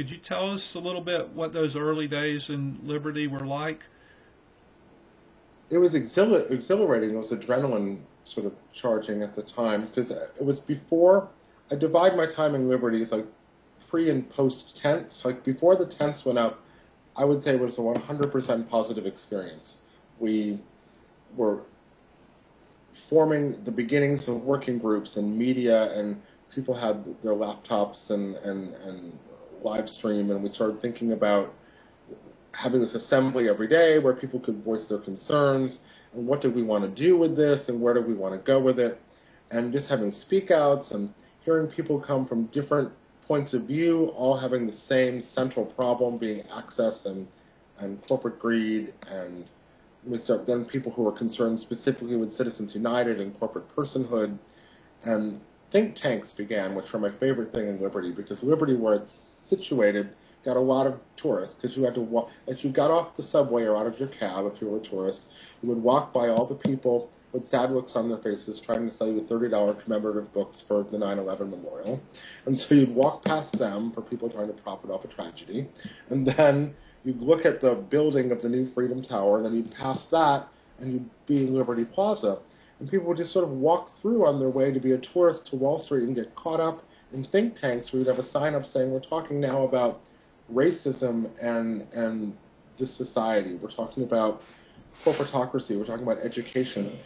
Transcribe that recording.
Could you tell us a little bit what those early days in Liberty were like? It was exhilarating. It was adrenaline sort of charging at the time because it was before. I divide my time in Liberty as like pre and post tents. Like before the tents went up, I would say it was a 100% positive experience. We were forming the beginnings of working groups and media, and people had their laptops and live stream, and we started thinking about having this assembly every day where people could voice their concerns and what do we want to do with this and where do we want to go with it, and just having speak outs and hearing people come from different points of view, all having the same central problem being access and corporate greed, and then people who were concerned specifically with Citizens United and corporate personhood. And think tanks began, which are my favorite thing in Liberty, because Liberty, where it's situated, got a lot of tourists, because you had to walk, as you got off the subway or out of your cab, if you were a tourist, you would walk by all the people with sad looks on their faces trying to sell you $30 commemorative books for the 9/11 memorial. And so you'd walk past them for people trying to profit off a tragedy. And then you'd look at the building of the new Freedom Tower, and then you'd pass that, and you'd be in Liberty Plaza. And people would just sort of walk through on their way to be a tourist to Wall Street and get caught up in think tanks where you'd have a sign up saying, we're talking now about racism and this society. We're talking about corporatocracy. We're talking about education.